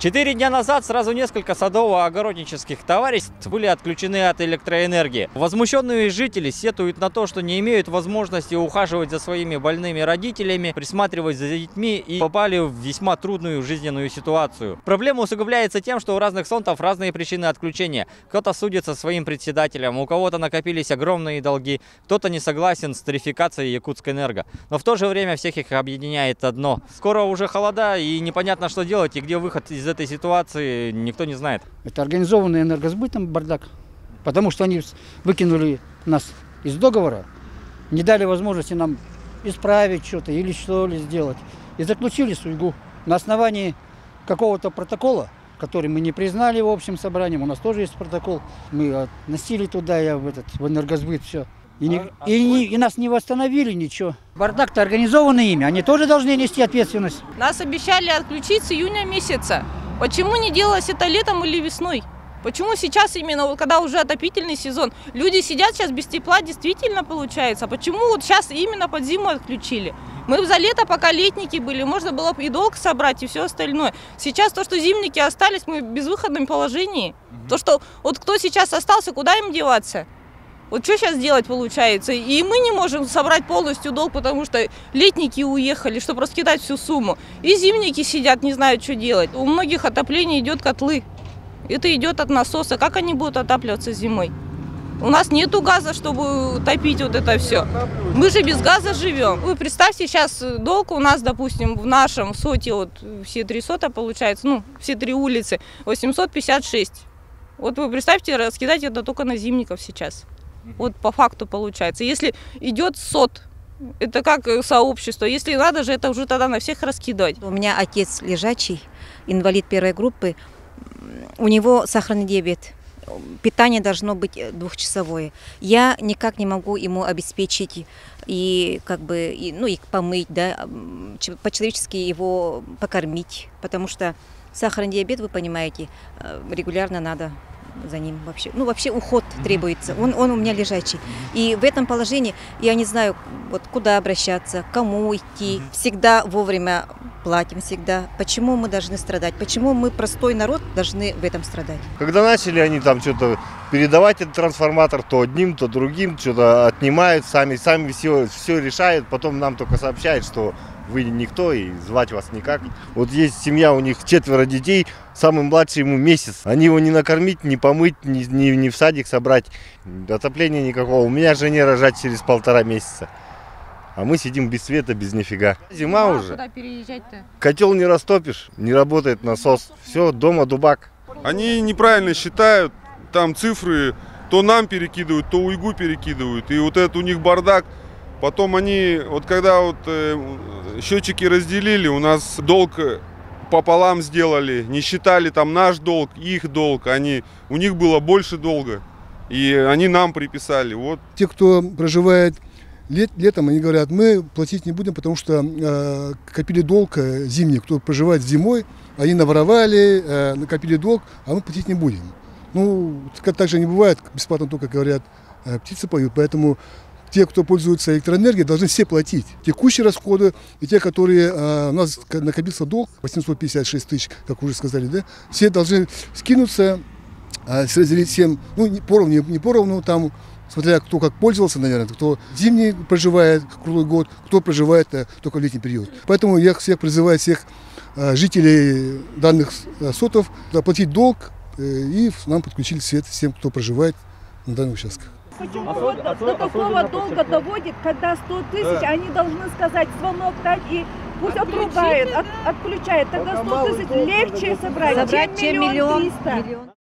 4 дня назад сразу несколько садово-огороднических товариществ были отключены от электроэнергии. Возмущенные жители сетуют на то, что не имеют возможности ухаживать за своими больными родителями, присматривать за детьми и попали в весьма трудную жизненную ситуацию. Проблема усугубляется тем, что у разных сонтов разные причины отключения. Кто-то судится со своим председателем, у кого-то накопились огромные долги, кто-то не согласен с тарификацией Якутскэнерго. Но в то же время всех их объединяет одно. Скоро уже холода и непонятно, что делать и где выход из этой ситуации, никто не знает. Это организованный энергосбытом бардак, потому что они выкинули нас из договора, не дали возможности нам исправить что-то или что-ли сделать. И заключили суйгу на основании какого-то протокола, который мы не признали в общем собрании. У нас тоже есть протокол. Мы относили туда, в энергосбыт, все. И нас не восстановили ничего. Бардак-то организованный ими, они тоже должны нести ответственность. Нас обещали отключить с июня месяца. Почему не делалось это летом или весной? Почему сейчас именно, вот когда уже отопительный сезон, люди сидят сейчас без тепла, действительно получается? Почему вот сейчас именно под зиму отключили? Мы за лето, пока летники были, можно было и долг собрать, и все остальное. Сейчас то, что зимники остались, мы в безвыходном положении. То, что вот кто сейчас остался, куда им деваться? Вот что сейчас делать получается? И мы не можем собрать полностью долг, потому что летники уехали, чтобы раскидать всю сумму. И зимники сидят, не знают, что делать. У многих отопление идет котлы. Это идет от насоса. Как они будут отапливаться зимой? У нас нету газа, чтобы топить вот это все. Мы же без газа живем. Вы представьте, сейчас долг у нас, допустим, в нашем соте, вот все 3 сота получается, ну, все 3 улицы, 856. Вот вы представьте, раскидать это только на зимников сейчас. Вот по факту получается. Если идет сот, это как сообщество. Если надо же, это уже тогда на всех раскидать. У меня отец лежачий, инвалид 1 группы. У него сахарный диабет. Питание должно быть 2-часовое. Я никак не могу ему обеспечить и и помыть, да, по-человечески его покормить, потому что сахарный диабет, вы понимаете, регулярно надо за ним вообще уход требуется. Он у меня лежачий. И в этом положении я не знаю, вот куда обращаться, кому идти. Всегда вовремя платим, всегда. Почему мы должны страдать? Почему мы, простой народ, должны в этом страдать? Когда начали они там что-то передавать этот трансформатор, то одним, то другим, что-то отнимают, сами все решают, потом нам только сообщают, что вы никто и звать вас никак. Вот есть семья, у них 4 детей, самый младший ему месяц. Они его не накормить, не помыть, не в садик собрать. Отопления никакого. У меня жене рожать через 1,5 месяца. А мы сидим без света, без нифига. Зима уже. Куда переезжать-то? Котел не растопишь, не работает насос. Все, дома дубак. Они неправильно считают, там цифры то нам перекидывают, то уйгу перекидывают. И вот это у них бардак. Потом они, вот когда счетчики разделили, у нас долг пополам сделали, не считали там наш долг, их долг, у них было больше долга, и они нам приписали. Вот. Те, кто проживает летом, они говорят, мы платить не будем, потому что копили долг зимний, кто проживает зимой, они наворовали, накопили долг, а мы платить не будем. Ну, так же не бывает, бесплатно только, говорят, птицы поют, поэтому те, кто пользуется электроэнергией, должны все платить. Текущие расходы и те, которые у нас накопился долг, 856 тысяч, как уже сказали, да, все должны скинуться, разделить всем, ну, не поровну, там, смотря кто как пользовался, наверное, кто зимний проживает круглый год, кто проживает только в летний период. Поэтому я всех призываю, всех жителей данных сотов, заплатить долг, и нам подключили свет всем, кто проживает на данных участках. Почему до такого долга доводит, когда 100 тысяч, они должны сказать, звонок дать и пусть отрубает, отключает. Тогда 100 тысяч легче собрать, чем 1 300 000.